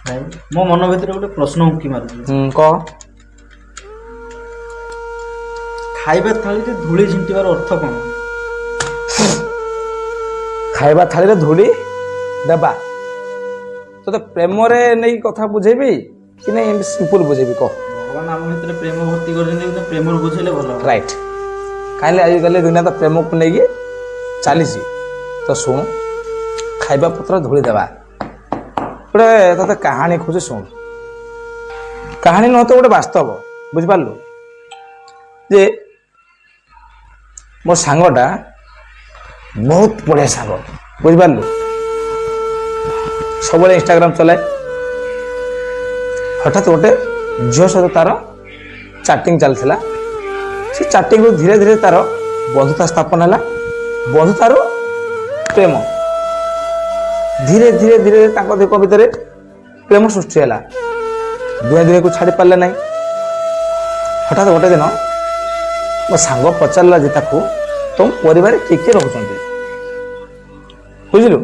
ମୋ ମନ ଭିତରେ ଗୋଟେ ପ୍ରଶ୍ନ ଉଙ୍କି ମାରୁଛି। କହ। ଖାଇବା ଥାଳିରେ ଧୂଳି ଝିଣ୍ଟିବାର ଅର୍ଥ କ'ଣ? ଖାଇବା ଥାଳିରେ ଧୂଳି ଦେବା। ତୋତେ ପ୍ରେମରେ ନେଇକି କଥା ବୁଝେଇବି କି ନାଇଁ ଏମିତି ସିମ୍ପଲ ବୁଝେଇବି କହ। ଭଗବାନ ଆମ ଭିତରେ ପ୍ରେମ ଭର୍ତ୍ତି କରିଛନ୍ତି କିନ୍ତୁ ପ୍ରେମରୁ ବୁଝେଇଲେ ଭଲ। ରାଇଟ୍। କାହିଁକି ଆଜିକାଲି ଦୁନିଆ ତ ପ୍ରେମକୁ ନେଇକି ଚାଲିଛି। ତ ଶୁଣ, ଖାଇବା ପତ୍ର ଧୂଳି ଦେବା ଗୋଟେ ତୋତେ କାହାଣୀ କହୁଛି ଶୁଣ। କାହାଣୀ ନୁହଁ ତ ଗୋଟେ ବାସ୍ତବ, ବୁଝିପାରିଲୁ? ଯେ ମୋ ସାଙ୍ଗଟା ବହୁତ ବଢ଼ିଆ ସାଙ୍ଗ, ବୁଝିପାରିଲୁ? ସବୁବେଳେ ଇନଷ୍ଟାଗ୍ରାମ ଚଲାଏ। ହଠାତ୍ ଗୋଟେ ଝିଅ ସହିତ ତାର ଚାଟିଂ ଚାଲିଥିଲା। ସେ ଚାଟିଂରୁ ଧୀରେ ଧୀରେ ତାର ବନ୍ଧୁତା ସ୍ଥାପନ ହେଲା। ବନ୍ଧୁତାରୁ ପ୍ରେମ। ଧୀରେ ଧୀରେ ଧୀରେ ତାଙ୍କ ଦୁଃଖ ଭିତରେ ପ୍ରେମ ସୃଷ୍ଟି ହେଲା। ଦୁହେଁ ଦୁହେଁକୁ ଛାଡ଼ି ପାରିଲେ ନାହିଁ। ହଠାତ୍ ଗୋଟେ ଦିନ ମୋ ସାଙ୍ଗ ପଚାରିଲା ଯେ ତାକୁ, ତମ ପରିବାରରେ କିଏ କିଏ ରହୁଛନ୍ତି? ବୁଝିଲୁ?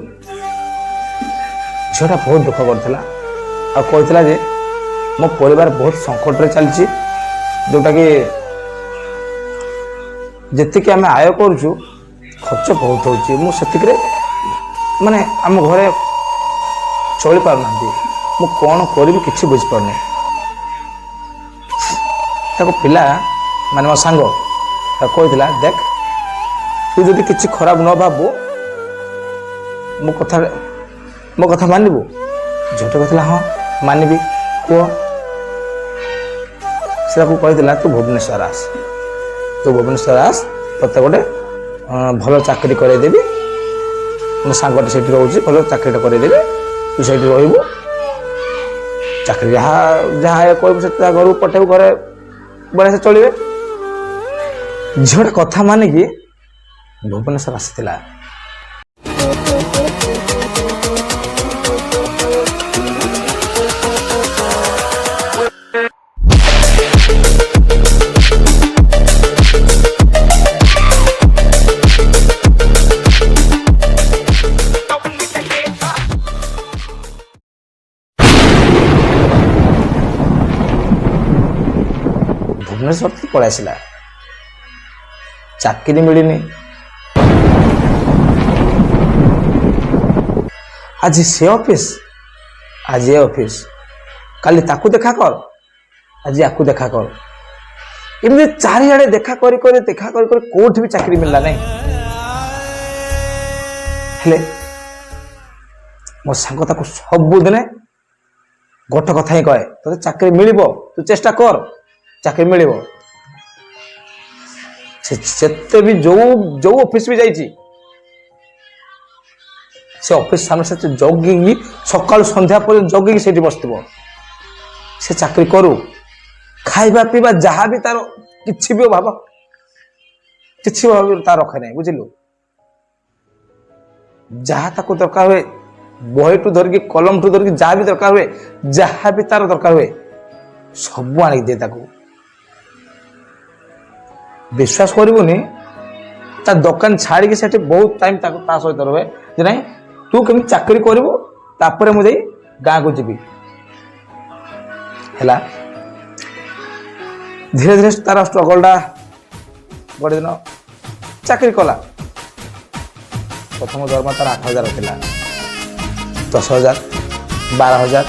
ଝିଅଟା ବହୁତ ଦୁଃଖ କରୁଥିଲା ଆଉ କହିଥିଲା ଯେ ମୋ ପରିବାର ବହୁତ ସଙ୍କଟରେ ଚାଲିଛି, ଯେଉଁଟାକି ଯେତିକି ଆମେ ଆୟ କରୁଛୁ ଖର୍ଚ୍ଚ ବହୁତ ହେଉଛି। ମୁଁ ସେତିକିରେ ମାନେ ଆମ ଘରେ ଚଳିପାରୁନାହାନ୍ତି। ମୁଁ କ'ଣ କରିବି କିଛି ବୁଝିପାରୁନି। ତାକୁ ପିଲା ମାନେ ମୋ ସାଙ୍ଗ ତାକୁ କହିଥିଲା, ଦେଖ ତୁ ଯଦି କିଛି ଖରାପ ନ ଭାବୁ ମୋ କଥା ମାନିବୁ? ଝିଅଟା କହିଥିଲା ହଁ ମାନିବି, କୁହ। ସେ ତାକୁ କହିଥିଲା ତୁ ଭୁବନେଶ୍ୱର ଆସ, ତୋତେ ଗୋଟେ ଭଲ ଚାକିରି କରାଇଦେବି। ମୋ ସାଙ୍ଗଟି ସେଇଠି ରହୁଛି, ଭଲ ଚାକିରିଟା କରାଇଦେବି, ତୁ ସେଇଠି ରହିବୁ। ଚାକିରି ଯାହା ଯାହା କହିବୁ ସେ ତା ଘରକୁ ପଠେଇବୁ, ଘରେ ବଢ଼ିଆ ସେ ଚଳିବେ। ଝିଅଟା କଥା ମାନିକି ଭୁବନେଶ୍ୱର ଆସିଥିଲା। ଭୁବନେଶ୍ୱର ପଳେଇ ଆସିଲା। ଚାକିରି ମିଳିନି। ଆଜି ସେ ଅଫିସ, ଆଜି ଏ ଅଫିସ, କାଲି ତାକୁ ଦେଖା କର, ଆଜି ଆକୁ ଦେଖା କର। ଏମିତି ଚାରିଆଡ଼େ ଦେଖା କରି କରି କୋଉଠି ବି ଚାକିରି ମିଳିଲା ନାହିଁ। ହେଲେ ମୋ ସାଙ୍ଗ ତାକୁ ସବୁଦିନେ ଗୋଟେ କଥା ହିଁ କହେ, ତୋତେ ଚାକିରି ମିଳିବ, ତୁ ଚେଷ୍ଟା କର, ଚାକିରି ମିଳିବ। ସେ ଯେତେ ବି ଯୋଉ ଅଫିସ ବି ଯାଇଛି, ସେ ଅଫିସ ସାମନେ ସେ ଜଗିକି ସକାଳୁ ସନ୍ଧ୍ୟା ପର୍ଯ୍ୟନ୍ତ ଜଗିକି ସେଇଠି ବସିଥିବ। ସେ ଚାକିରି କରୁ, ଖାଇବା ପିଇବା ଯାହା ବି ତାର କିଛି ବି ଅଭାବ ତାର ରଖେ ନାହିଁ। ବୁଝିଲୁ? ଯାହା ତାକୁ ଦରକାର ହୁଏ, ବହିଠୁ ଧରିକି କଲମଠୁ ଧରିକି ଯାହା ବି ଦରକାର ହୁଏ, ଯାହା ବି ତାର ଦରକାର ହୁଏ ସବୁ ଆଣିକି ଦିଏ ତାକୁ। ବିଶ୍ୱାସ କରିବୁନି, ତା ଦୋକାନ ଛାଡ଼ିକି ସେଠି ବହୁତ ଟାଇମ ତା ସହିତ ରୁହେ ଯେ ନାଇଁ ତୁ କେମିତି ଚାକିରି କରିବୁ, ତାପରେ ମୁଁ ଯାଇ ଗାଁକୁ ଯିବି। ହେଲା, ଧୀରେ ଧୀରେ ତାର ଷ୍ଟ୍ରଗଲଟା ଗୋଟେ ଦିନ ଚାକିରି କଲା। ପ୍ରଥମ ଦରମା ତାର 8,000 ଥିଲା, 10,000, 12,000,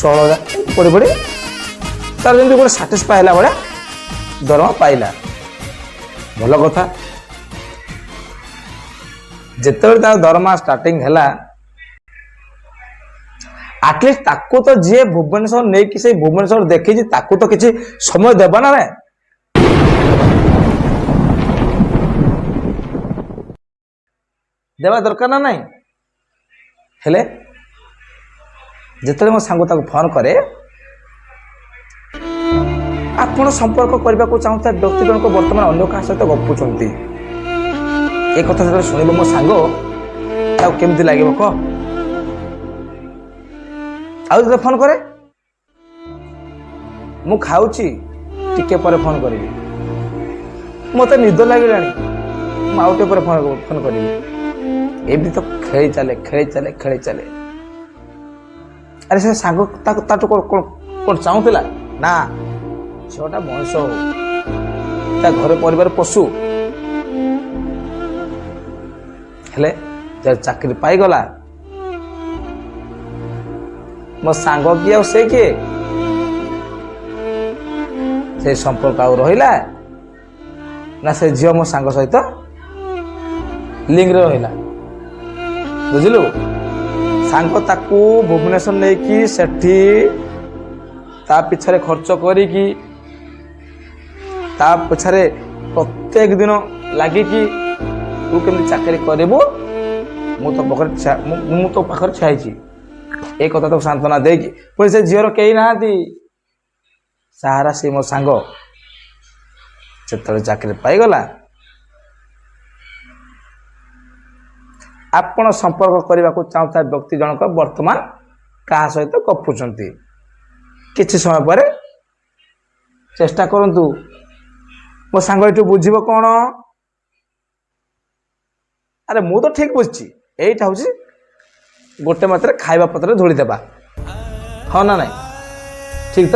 16,000 ପଡ଼ି ପଡ଼ି ତାର ଯେମିତି ଗୋଟେ ସାଟିସ୍ଫାଏ ହେଲା ଭଳିଆ ଦରମା ପାଇଲା। ଭଲ କଥା। ଯେତେବେଳେ ତାର ଦରମା ଷ୍ଟାର୍ଟିଂ ହେଲା, ଆଟଲିଷ୍ଟ ତାକୁ ତ ଯିଏ ଭୁବନେଶ୍ୱର ନେଇକି ସେଇ ଭୁବନେଶ୍ୱର ଦେଖିଛି ତାକୁ ତ କିଛି ସମୟ ଦେବା ନା ନାଇଁ? ଦେବା ଦରକାର ନା ନାଇଁ? ହେଲେ ଯେତେବେଳେ ମୋ ସାଙ୍ଗ ତାକୁ ଫୋନ କରେ, ଆପଣ ସମ୍ପର୍କ କରିବାକୁ ଚାହୁଁଥିବା ବ୍ୟକ୍ତି ଜଣକ ବର୍ତ୍ତମାନ ଅନ୍ୟ କାହା ସହିତ ଗପୁଛନ୍ତି, ଏ କଥା ଯେତେବେଳେ ଶୁଣିବ ମୋ ସାଙ୍ଗ, ତାକୁ କେମିତି ଲାଗିବ କହ? ଆଉ ଯେତେବେଳେ ଫୋନ କରେ, ମୁଁ ଖାଉଛି, ଟିକେ ପରେ ଫୋନ କରିବି, ମତେ ନିଦ ଲାଗିଲାଣି, ମୁଁ ଆଉ ଟିକେ ପରେ ଫୋନ କରିବି। ଏମିତି ତ ଖେଳି ଚାଲେ। ଆରେ ସେ ସାଙ୍ଗ ତାଠୁ କ'ଣ ଚାହୁଁଥିଲା ନା ଝିଅଟା ମଣିଷ ହଉ, ତା ଘରେ ପରିବାର ପଶୁ। ହେଲେ ଯାହାର ଚାକିରି ପାଇଗଲା, ମୋ ସାଙ୍ଗ କିଏ ଆଉ ସେ କିଏ? ସେ ସମ୍ପର୍କ ଆଉ ରହିଲା ନା ସେ ଝିଅ ମୋ ସାଙ୍ଗ ସହିତ ଲିଙ୍କରେ ରହିଲା? ବୁଝିଲୁ? ସାଙ୍ଗ ତାକୁ ଭୁବନେଶ୍ୱର ନେଇକି ସେଠି ତା ପିଛରେ ଖର୍ଚ୍ଚ କରିକି, ତା ପଛରେ ପ୍ରତ୍ୟେକ ଦିନ ଲାଗିକି ତୁ କେମିତି ଚାକିରି କରିବୁ ମୁଁ ତୋ ପାଖରେ ଠିଆ ହେଇଛି, ଏ କଥା ତାକୁ ସାନ୍ତ୍ୱନା ଦେଇକି, ପୁଣି ସେ ଝିଅର କେହି ନାହାନ୍ତି, ସାହାରା ସେ ମୋ ସାଙ୍ଗ। ଯେତେବେଳେ ଚାକିରି ପାଇଗଲା, ଆପଣ ସମ୍ପର୍କ କରିବାକୁ ଚାହୁଁଥିବା ବ୍ୟକ୍ତି ଜଣକ ବର୍ତ୍ତମାନ କାହା ସହିତ ଗପୁଛନ୍ତି। କିଛି ସମୟ ପରେ ଚେଷ୍ଟା କରନ୍ତୁ ମୋ ସାଙ୍ଗ ଏଠୁ ବୁଝିବ କ'ଣ? ଆରେ ମୁଁ ତ ଠିକ ବୁଝିଛି, ଏଇଟା ହଉଛି ଗୋଟେ ମାତ୍ରେ ଖାଇବା ପତ୍ରରେ ଧୂଳି ଦେବା, ହଁ ନା ନାଇଁ? ଠିକ ତ?